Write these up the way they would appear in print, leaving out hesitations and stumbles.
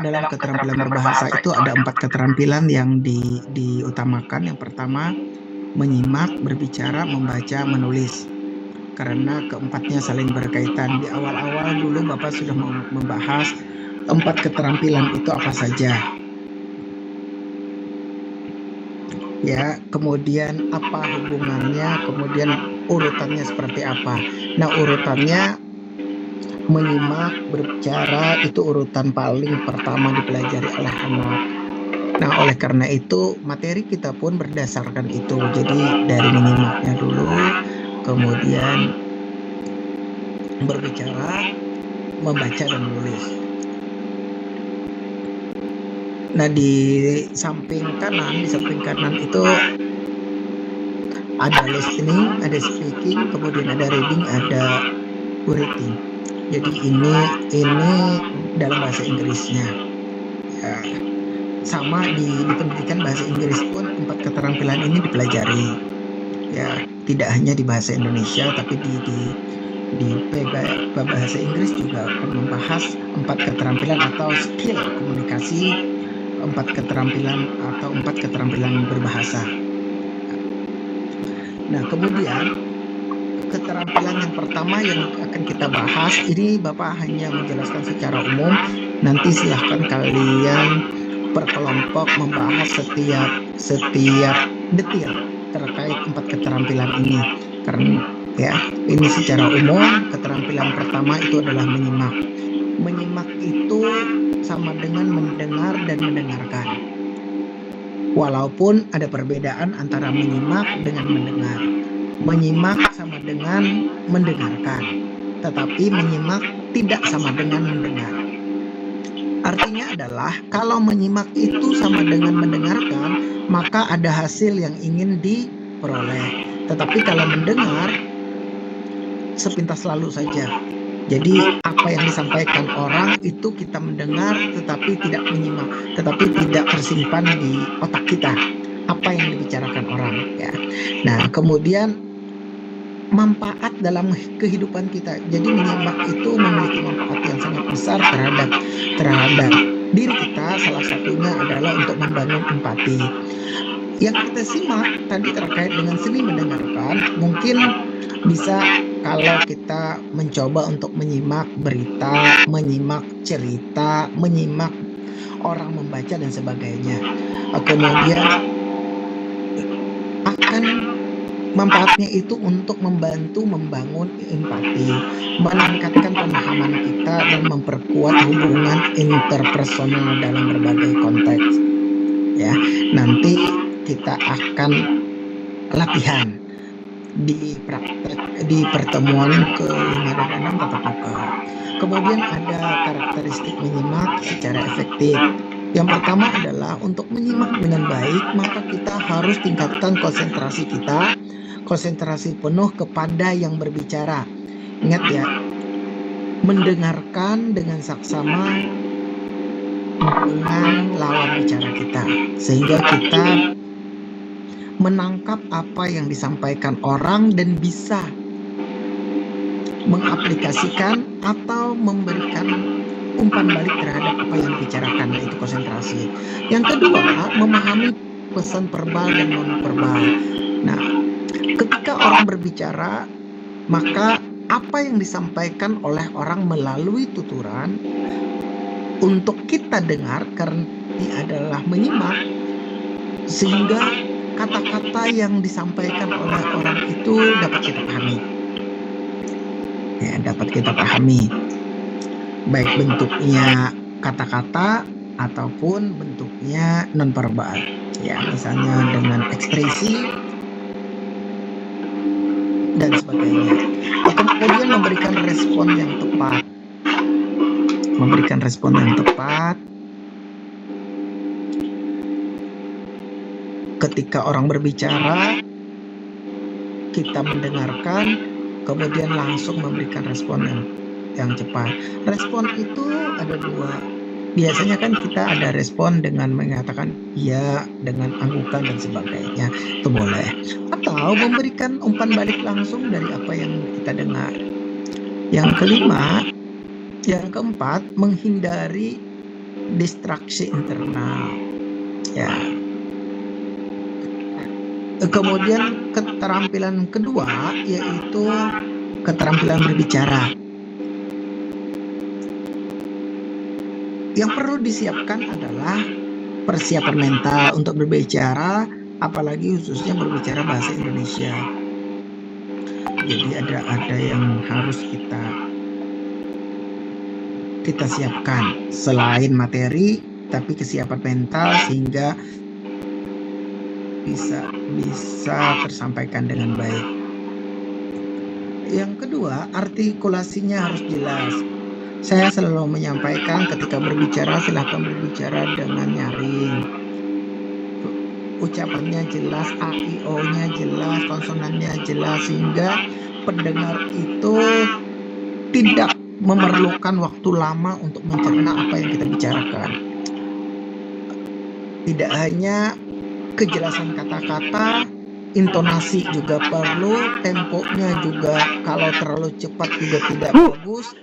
dalam keterampilan berbahasa itu ada 4 keterampilan yang diutamakan. Yang pertama, menyimak, berbicara, membaca, menulis. Karena keempatnya saling berkaitan. Di awal-awal dulu Bapak sudah membahas 4 keterampilan itu apa saja. Ya, kemudian apa hubungannya, kemudian urutannya seperti apa. Nah, urutannya menyimak, berbicara itu urutan paling pertama dipelajari oleh anak. Nah, oleh karena itu materi kita pun berdasarkan itu. Jadi dari menyimaknya dulu, kemudian berbicara, membaca dan menulis. Nah, di samping kanan itu ada listening, ada speaking, kemudian ada reading, ada writing. Jadi ini dalam bahasa Inggrisnya. Ya, sama di pendidikan bahasa Inggris pun 4 keterampilan ini dipelajari. Ya, tidak hanya di bahasa Indonesia, tapi di bahasa Inggris juga akan membahas 4 keterampilan atau skill komunikasi, 4 keterampilan berbahasa. Nah, kemudian keterampilan yang pertama yang akan kita bahas, ini Bapak hanya menjelaskan secara umum, nanti silahkan kalian berkelompok membahas setiap detil terkait 4 keterampilan ini. Karena ya, ini secara umum, keterampilan pertama itu adalah menyimak. Menyimak itu sama dengan mendengar dan mendengarkan. Walaupun ada perbedaan antara menyimak dengan mendengar. Menyimak sama dengan mendengarkan, tetapi menyimak tidak sama dengan mendengar. Artinya adalah kalau menyimak itu sama dengan mendengarkan, maka ada hasil yang ingin diperoleh. Tetapi kalau mendengar, sepintas lalu saja. Jadi apa yang disampaikan orang itu kita mendengar tetapi tidak menyimak, tetapi tidak tersimpan di otak kita apa yang dibicarakan orang, ya. Nah, kemudian manfaat dalam kehidupan kita. Jadi menyimak itu memiliki manfaat yang sangat besar terhadap diri kita. Salah satunya adalah untuk membangun empati. Yang kita simak tadi terkait dengan seni mendengarkan, mungkin bisa kalau kita mencoba untuk menyimak berita, menyimak cerita, menyimak orang membaca dan sebagainya. Kemudian akan manfaatnya itu untuk membantu membangun empati, meningkatkan pemahaman kita dan memperkuat hubungan interpersonal dalam berbagai konteks. Ya, nanti kita akan latihan di praktek di pertemuan ke-5 dan 6 tatap muka. Kemudian ada karakteristik menyimak secara efektif. Yang pertama adalah untuk menyimak dengan baik, maka kita harus tingkatkan konsentrasi penuh kepada yang berbicara. Ingat ya, mendengarkan dengan saksama dengan lawan bicara kita, sehingga kita menangkap apa yang disampaikan orang dan bisa mengaplikasikan atau memberikan umpan balik terhadap apa yang dibicarakan, yaitu konsentrasi. Yang kedua, memahami pesan verbal dan non-verbal. Nah, ketika orang berbicara, maka apa yang disampaikan oleh orang melalui tuturan untuk kita dengar, karena ini adalah menyimak, sehingga kata-kata yang disampaikan oleh orang itu dapat kita pahami. Ya, dapat kita pahami. Baik bentuknya kata-kata ataupun bentuknya nonverbal. Ya, misalnya dengan ekspresi dan sebagainya. Kemudian memberikan respon yang tepat. Ketika orang berbicara, kita mendengarkan, kemudian langsung memberikan respon yang cepat. Respon itu ada dua. Biasanya kan kita ada respon dengan mengatakan iya, dengan anggukan dan sebagainya. Itu boleh. Atau memberikan umpan balik langsung dari apa yang kita dengar. Yang keempat, menghindari distraksi internal. Ya. Kemudian keterampilan kedua yaitu keterampilan berbicara. Yang perlu disiapkan adalah persiapan mental untuk berbicara, apalagi khususnya berbicara bahasa Indonesia. Jadi ada yang harus kita siapkan selain materi, tapi kesiapan mental sehingga bisa tersampaikan dengan baik. Yang kedua, artikulasinya harus jelas. Saya selalu menyampaikan ketika berbicara silahkan berbicara dengan nyaring. Ucapannya jelas, A-I-O-nya jelas, konsonannya jelas sehingga pendengar itu tidak memerlukan waktu lama untuk mencerna apa yang kita bicarakan. Tidak hanya kejelasan kata-kata, intonasi juga perlu, temponya juga kalau terlalu cepat juga tidak bagus.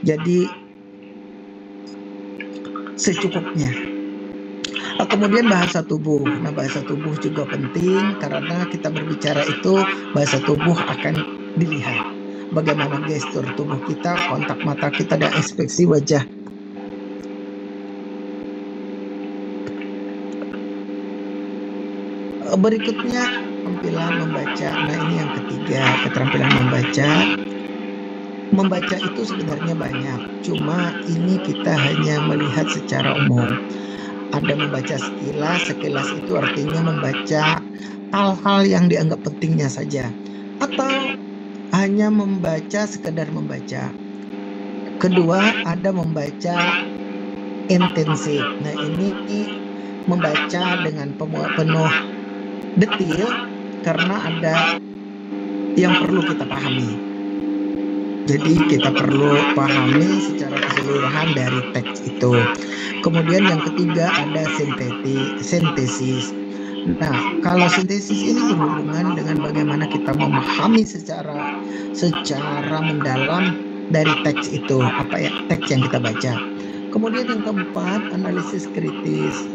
Jadi secukupnya. Kemudian bahasa tubuh. Nah, bahasa tubuh juga penting karena kita berbicara itu bahasa tubuh akan dilihat. Bagaimana gestur tubuh kita, kontak mata kita, dan ekspresi wajah. Berikutnya keterampilan membaca. Nah, ini yang ketiga, keterampilan membaca. Membaca itu sebenarnya banyak, cuma ini kita hanya melihat secara umum. Ada membaca sekilas itu artinya membaca hal-hal yang dianggap pentingnya saja, atau hanya membaca sekedar membaca. Kedua, ada membaca intensif. Nah, ini membaca dengan penuh detail karena ada yang perlu kita pahami. Jadi kita perlu pahami secara keseluruhan dari teks itu. Kemudian yang ketiga ada sintesis. Nah, kalau sintesis ini berhubungan dengan bagaimana kita memahami secara mendalam dari teks itu, apa ya teks yang kita baca. Kemudian yang keempat, analisis kritis.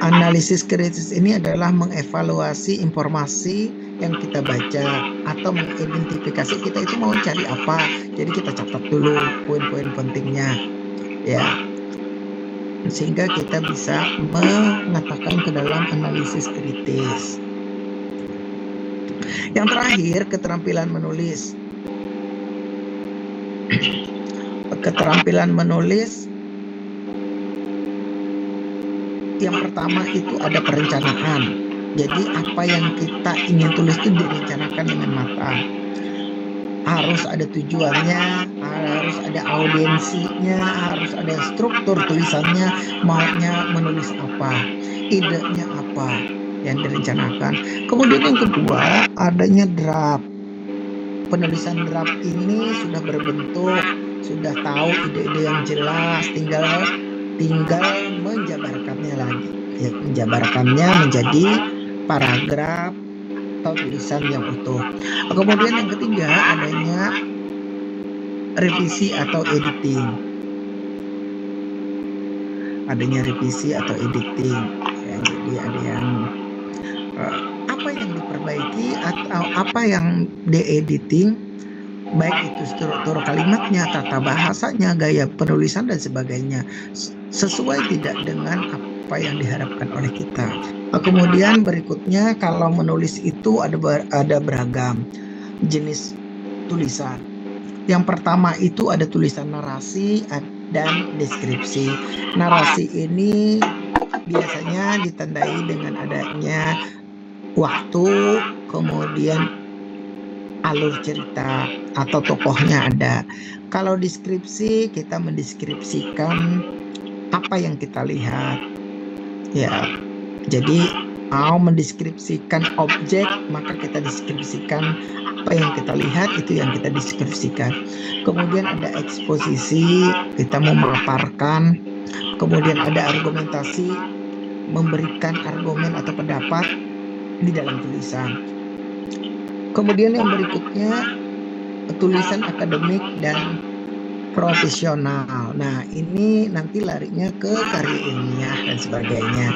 Analisis kritis ini adalah mengevaluasi informasi yang kita baca atau mengidentifikasi kita itu mau cari apa. Jadi kita catat dulu poin-poin pentingnya, ya, sehingga kita bisa mengatakan ke dalam analisis kritis. Yang terakhir, keterampilan menulis. Keterampilan menulis yang pertama itu ada perencanaan. Jadi apa yang kita ingin tulis itu direncanakan dengan matang. Harus ada tujuannya, harus ada audiensinya, harus ada struktur tulisannya, maunya menulis apa, idenya apa yang direncanakan. Kemudian yang kedua, adanya draft. Penulisan draft ini sudah berbentuk, sudah tahu ide-ide yang jelas, tinggal menjabarkannya lagi, ya, menjabarkannya menjadi paragraf atau tulisan yang utuh. Kemudian yang ketiga adanya revisi atau editing. Ya, jadi ada yang apa yang diperbaiki atau apa yang diediting, baik itu struktur kalimatnya, tata bahasanya, gaya penulisan dan sebagainya, sesuai tidak dengan apa yang diharapkan oleh kita. Kemudian berikutnya, kalau menulis itu ada beragam jenis tulisan. Yang pertama itu ada tulisan narasi dan deskripsi. Narasi ini biasanya ditandai dengan adanya waktu, kemudian alur cerita atau tokohnya ada. Kalau deskripsi, kita mendeskripsikan apa yang kita lihat, ya. Jadi mau mendeskripsikan objek, maka kita deskripsikan apa yang kita lihat, itu yang kita deskripsikan. Kemudian ada eksposisi, kita memaparkan. Kemudian ada argumentasi, memberikan argumen atau pendapat di dalam tulisan. Kemudian yang berikutnya tulisan akademik dan profesional. Nah, ini nanti larinya ke karya ilmiah dan sebagainya.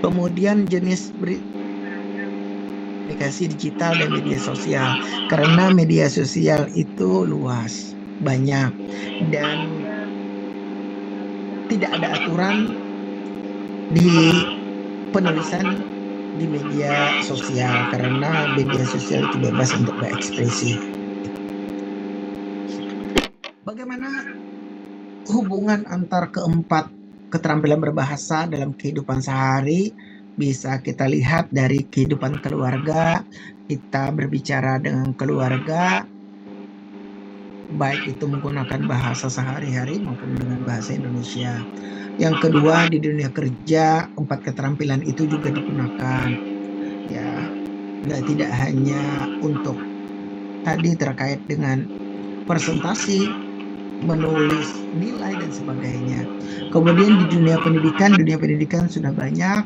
Kemudian jenis komunikasi digital dan media sosial. Karena media sosial itu luas, banyak, dan tidak ada aturan di penulisan di media sosial karena media sosial itu bebas untuk berekspresi. Bagaimana hubungan antar keempat keterampilan berbahasa dalam kehidupan sehari? Bisa kita lihat dari kehidupan keluarga. Kita berbicara dengan keluarga, baik itu menggunakan bahasa sehari-hari maupun dengan bahasa Indonesia. Yang kedua, di dunia kerja, 4 keterampilan itu juga digunakan. Ya, tidak hanya untuk tadi terkait dengan presentasi, menulis nilai dan sebagainya. Kemudian di dunia pendidikan sudah banyak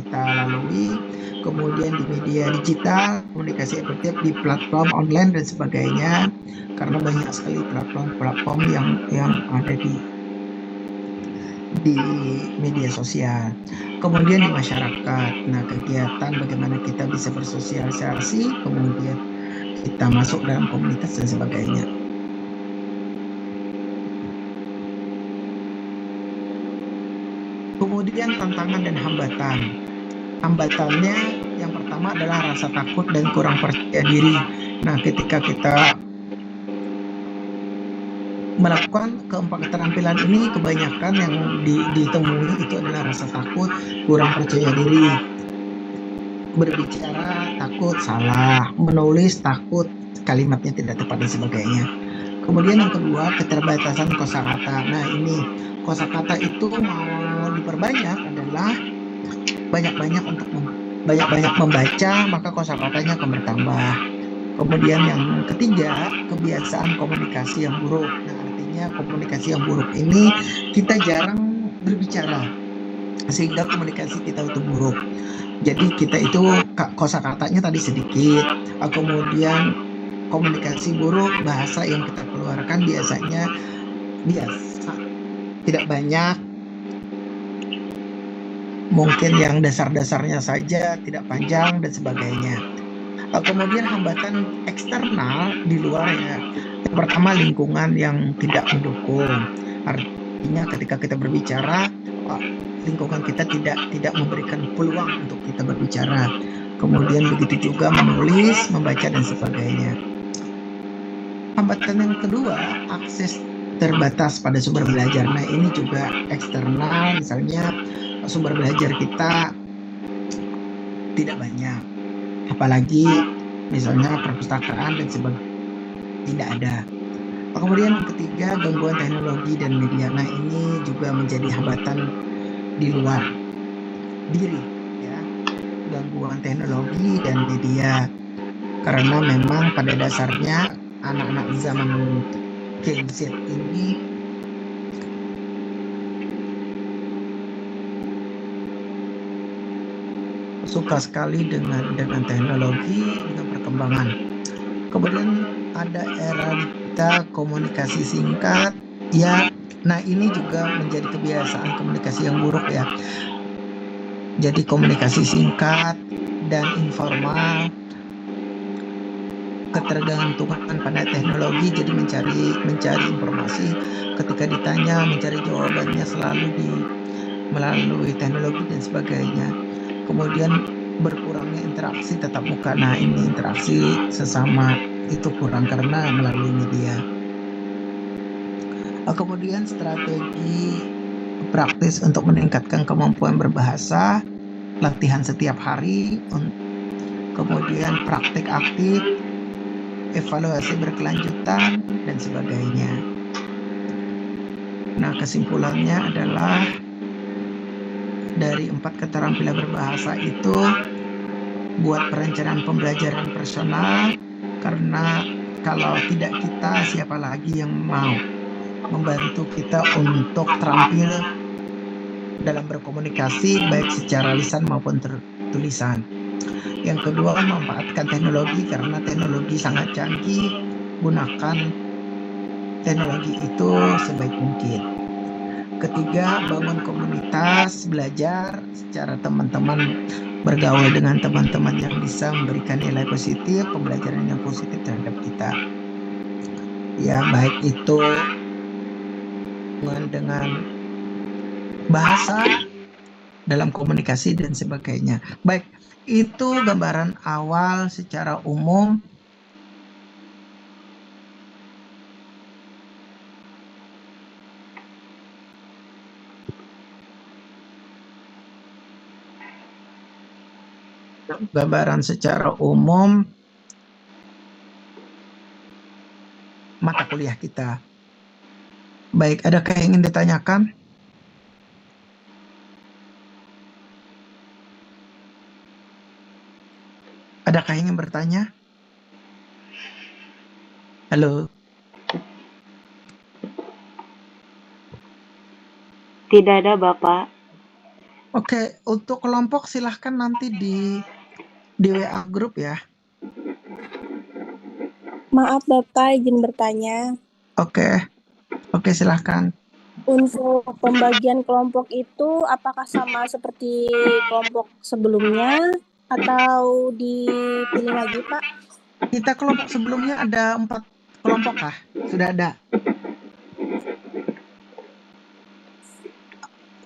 kita lalui. Kemudian di media digital, komunikasi efektif di platform online dan sebagainya, karena banyak sekali platform yang ada di media sosial. Kemudian di masyarakat, nah kegiatan bagaimana kita bisa bersosialisasi, kemudian kita masuk dalam komunitas dan sebagainya. Kemudian tantangan dan hambatan. Hambatannya yang pertama adalah rasa takut dan kurang percaya diri. Nah, ketika kita melakukan keempat keterampilan ini, kebanyakan yang ditemui itu adalah rasa takut, kurang percaya diri. Berbicara takut salah, menulis takut kalimatnya tidak tepat dan sebagainya. Kemudian yang kedua, keterbatasan kosakata. Nah, ini kosakata itu mau diperbanyak adalah banyak-banyak membaca, maka kosakatanya akan bertambah. Kemudian yang ketiga, kebiasaan komunikasi yang buruk. Nah, artinya komunikasi yang buruk ini kita jarang berbicara sehingga komunikasi kita itu buruk. Jadi kita itu kosakatanya tadi sedikit, kemudian komunikasi buruk, bahasa yang kita keluarkan biasanya biasa, tidak banyak, mungkin yang dasar-dasarnya saja, tidak panjang dan sebagainya. Kemudian hambatan eksternal di luar ya. Yang pertama, lingkungan yang tidak mendukung. Artinya ketika kita berbicara, lingkungan kita tidak memberikan peluang untuk kita berbicara. Kemudian begitu juga menulis, membaca dan sebagainya. Hambatan yang kedua, akses terbatas pada sumber belajar. Nah, ini juga eksternal, misalnya sumber belajar kita tidak banyak, apalagi misalnya perpustakaan dan sebagainya tidak ada. Kemudian ketiga, gangguan teknologi dan media. Nah, ini juga menjadi hambatan di luar diri ya, gangguan teknologi dan media, karena memang pada dasarnya anak-anak zaman Gen Z ini suka sekali dengan teknologi, dengan perkembangan. Kemudian ada era kita komunikasi singkat ya. Nah, ini juga menjadi kebiasaan komunikasi yang buruk ya. Jadi komunikasi singkat dan informal, ketergantungan pada teknologi, jadi mencari informasi ketika ditanya, mencari jawabannya selalu melalui teknologi dan sebagainya. Kemudian berkurangnya interaksi tatap muka. Nah, ini interaksi sesama itu kurang karena melalui media. Kemudian strategi praktis untuk meningkatkan kemampuan berbahasa, latihan setiap hari, kemudian praktik aktif, evaluasi berkelanjutan dan sebagainya. Nah, kesimpulannya adalah dari 4 keterampilan berbahasa itu, buat perencanaan pembelajaran personal, karena kalau tidak kita, siapa lagi yang mau membantu kita untuk terampil dalam berkomunikasi baik secara lisan maupun tulisan. Yang kedua, memanfaatkan teknologi karena teknologi sangat canggih. Gunakan teknologi itu sebaik mungkin. Ketiga, bangun komunitas, belajar secara teman-teman, bergaul dengan teman-teman yang bisa memberikan nilai positif, pembelajaran yang positif terhadap kita. Ya, baik itu dengan bahasa, dalam komunikasi dan sebagainya. Baik, itu gambaran awal secara umum. Gambaran secara umum mata kuliah kita. Baik, adakah yang ingin ditanyakan? Adakah yang ingin bertanya? Halo? Tidak ada, Bapak. Oke, untuk kelompok silahkan nanti di WA grup ya. Maaf Bapak, izin bertanya. Oke, silahkan. Untuk pembagian kelompok itu apakah sama seperti kelompok sebelumnya atau dipilih lagi Pak? Kita kelompok sebelumnya ada 4 kelompok kah? Sudah ada?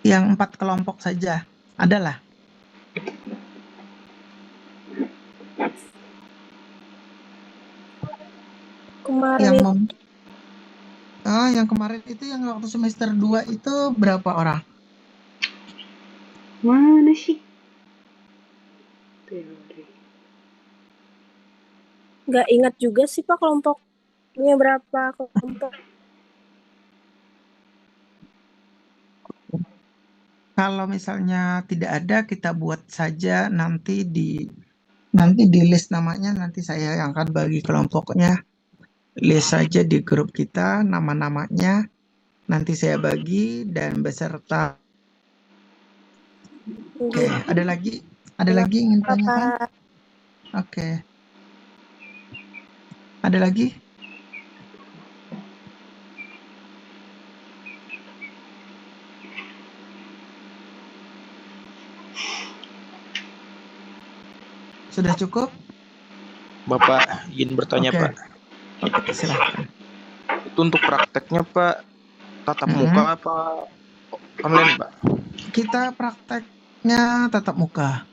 Yang 4 kelompok saja? Adalah? Kemarin yang kemarin itu yang waktu semester 2 itu berapa orang? Mana sih? nggak ingat juga sih Pak kelompoknya berapa kelompok. Kalau misalnya tidak ada, kita buat saja nanti di list namanya, nanti saya yang akan bagi kelompoknya. List saja di grup kita nama-namanya, nanti saya bagi dan beserta. Oke, ada lagi ingin tanyakan? Oke. Ada lagi? Sudah cukup? Bapak izin bertanya, Oke. Pak. Oke, silahkan. Itu untuk prakteknya, Pak, tatap muka apa online, Pak? Kita prakteknya tatap muka.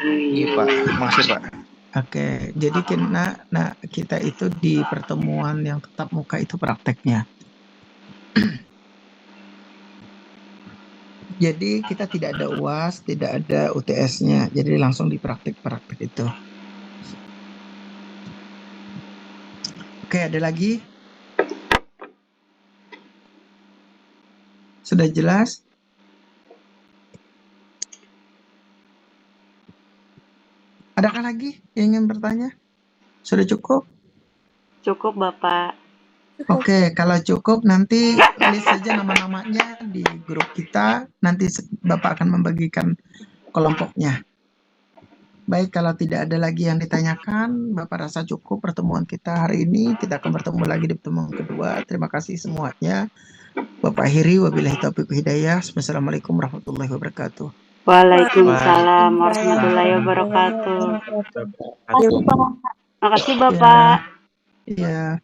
Iya, Pak. Makasih, Pak. Oke, jadi kita itu di pertemuan yang tatap muka itu prakteknya. Jadi kita tidak ada UAS, tidak ada UTS-nya, jadi langsung di praktek itu. Oke, ada lagi? Sudah jelas? Adakah lagi yang ingin bertanya? Sudah cukup? Cukup, Bapak. Oke, kalau cukup nanti list saja nama-namanya di grup kita. Nanti Bapak akan membagikan kelompoknya. Baik, kalau tidak ada lagi yang ditanyakan, Bapak rasa cukup pertemuan kita hari ini. Kita akan bertemu lagi di pertemuan kedua. Terima kasih semuanya. Bapak akhiri, wabillahi taufiq hidayah. Wassalamualaikum warahmatullahi wabarakatuh. Waalaikumsalam warahmatullahi wabarakatuh. Makasih, Bapak. Iya.